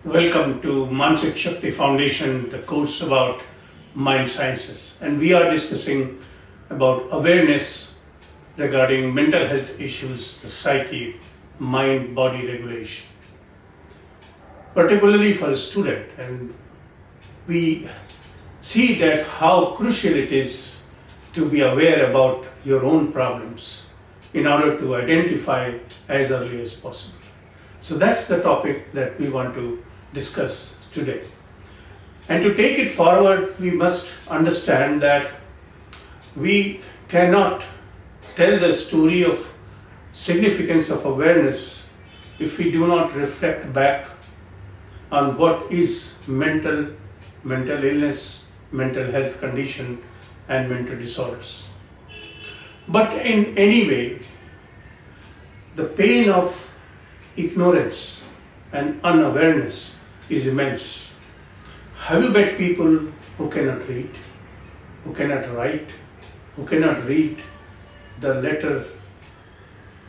Welcome to Mansik Shakti Foundation, the course about mind sciences. And we are discussing about awareness regarding mental health issues, the psyche, mind-body regulation. Particularly for a student, and we see that how crucial it is to be aware about your own problems in order to identify as early as possible. So that's the topic that we want to discuss today. And to take it forward, we must understand that we cannot tell the story of significance of awareness if we do not reflect back on what is mental illness, mental health condition, and mental disorders. But in any way, the pain of ignorance and unawareness is immense. Have you met people who cannot read, who cannot write, who cannot read the letter,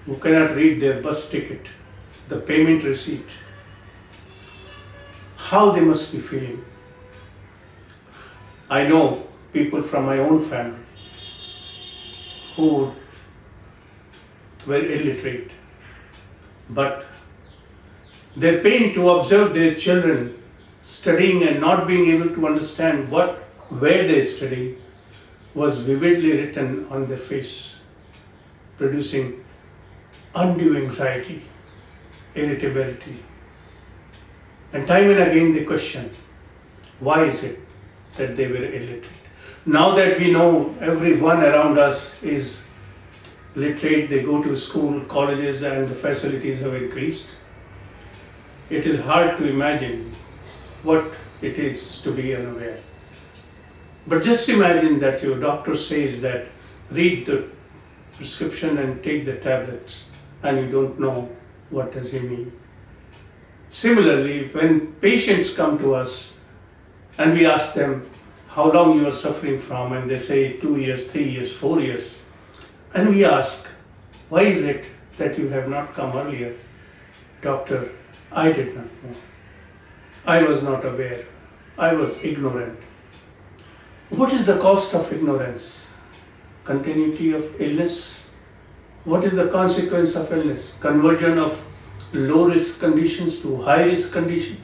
who cannot read their bus ticket, the payment receipt? How they must be feeling. I know people from my own family who were illiterate, but their pain to observe their children studying and not being able to understand where they study was vividly written on their face, producing undue anxiety, irritability. And time and again they question, why is it that they were illiterate? Now that we know everyone around us is literate, they go to school, colleges, and the facilities have increased, it is hard to imagine what it is to be unaware. But just imagine that your doctor says that read the prescription and take the tablets, and you don't know what does he mean. Similarly, when patients come to us and we ask them how long you are suffering from, and they say 2 years, 3 years, 4 years, and we ask, why is it that you have not come earlier? Doctor, I did not know. I was not aware. I was ignorant. What is the cost of ignorance? Continuity of illness? What is the consequence of illness? Conversion of low-risk conditions to high-risk conditions?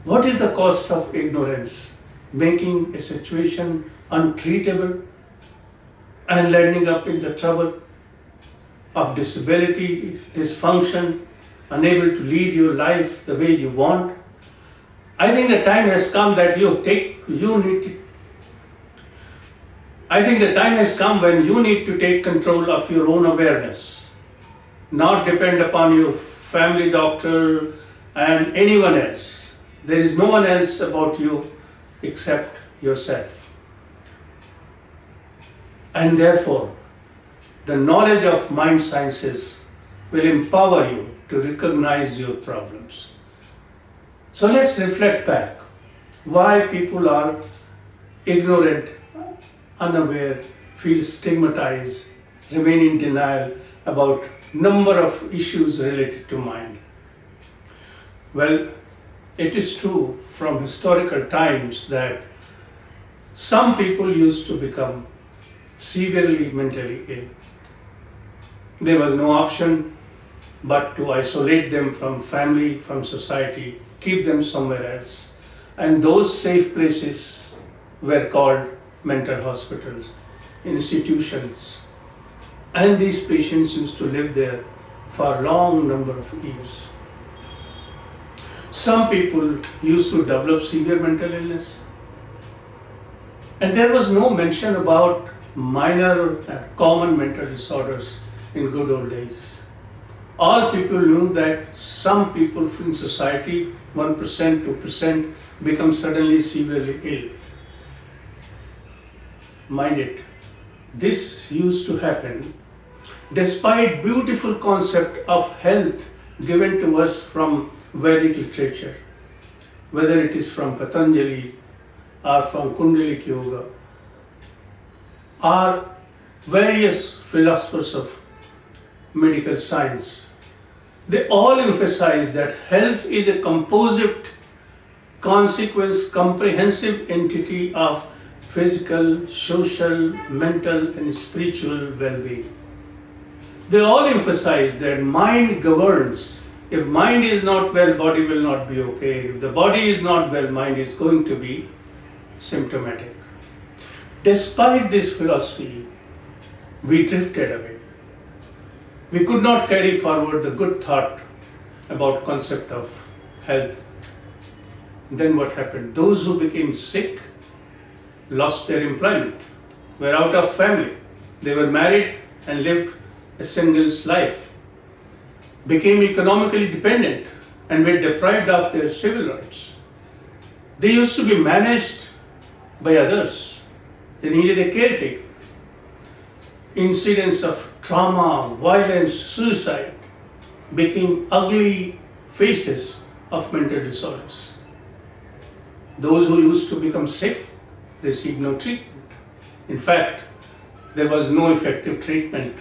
What is the cost of ignorance? Making a situation untreatable and landing up in the trouble of disability, dysfunction, unable to lead your life the way you want. I think the time has come that I think the time has come when you need to take control of your own awareness, not depend upon your family doctor and anyone else. There is no one else about you except yourself. And therefore, the knowledge of mind sciences will empower you to recognize your problems. So let's reflect back why people are ignorant, unaware, feel stigmatized, remain in denial about number of issues related to mind. Well, it is true from historical times that some people used to become severely mentally ill. There was no option but to isolate them from family, from society, keep them somewhere else. And those safe places were called mental hospitals, institutions. And these patients used to live there for a long number of years. Some people used to develop severe mental illness. And there was no mention about minor common mental disorders in good old days. All people knew that some people in society, 1%, 2%, become suddenly severely ill. Mind it, this used to happen despite beautiful concept of health given to us from Vedic literature, whether it is from Patanjali or from Kundalini Yoga, or various philosophers of medical science. They all emphasize that health is a composite consequence, comprehensive entity of physical, social, mental, and spiritual well-being. They all emphasize that mind governs. If mind is not well, body will not be okay. If the body is not well, mind is going to be symptomatic. Despite this philosophy, we drifted away. We could not carry forward the good thought about concept of health. Then what happened? Those who became sick lost their employment, were out of family. They were married and lived a single's life, became economically dependent and were deprived of their civil rights. They used to be managed by others. They needed a caretaker. Incidents of trauma, violence, suicide became ugly faces of mental disorders. Those who used to become sick received no treatment. In fact, there was no effective treatment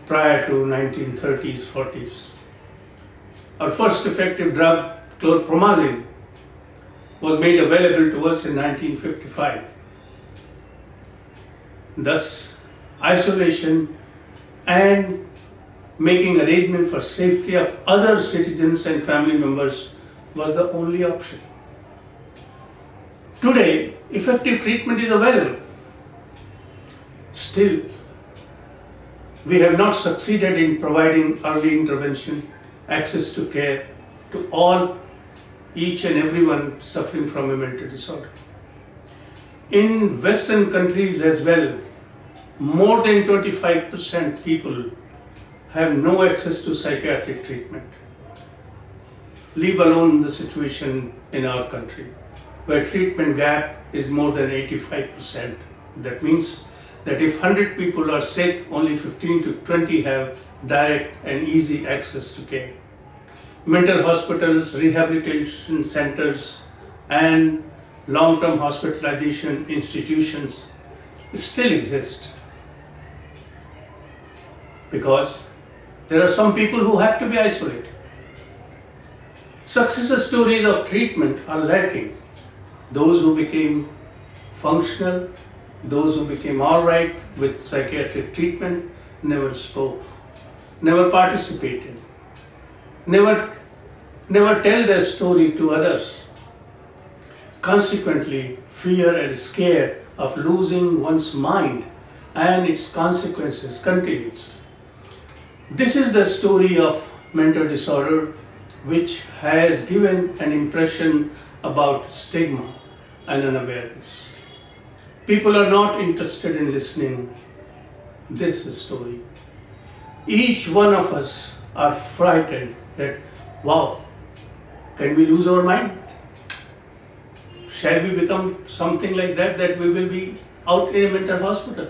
prior to 1930s, 40s. Our first effective drug, chlorpromazine, was made available to us in 1955. Thus, isolation and making arrangement for safety of other citizens and family members was the only option. Today, effective treatment is available. Still, we have not succeeded in providing early intervention, access to care to all, each and everyone suffering from a mental disorder. In Western countries as well, more than 25% people have no access to psychiatric treatment. Leave alone the situation in our country, where treatment gap is more than 85%. That means that if 100 people are sick, only 15 to 20 have direct and easy access to care. Mental hospitals, rehabilitation centers, and long-term hospitalization institutions still exist because there are some people who have to be isolated. Success stories of treatment are lacking. Those who became functional, those who became all right with psychiatric treatment never spoke, never participated, never tell their story to others. Consequently, fear and scare of losing one's mind and its consequences continues. This is the story of mental disorder, which has given an impression about stigma and unawareness. People are not interested in listening this story. Each one of us are frightened that, wow, can we lose our mind? Shall we become something like that we will be out in a mental hospital?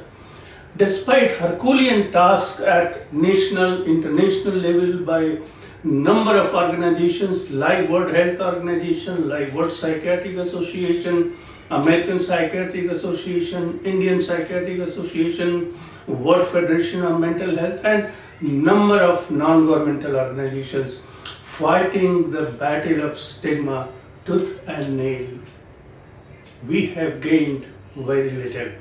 Despite Herculean tasks at national, international level by number of organizations like World Health Organization, like World Psychiatric Association, American Psychiatric Association, Indian Psychiatric Association, World Federation of Mental Health, and number of non-governmental organizations fighting the battle of stigma tooth and nail. We have gained very little.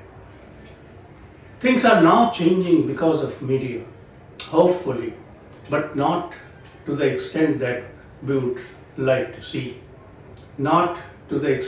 Things are now changing because of media, hopefully, but not to the extent that we would like to see. Not to the extent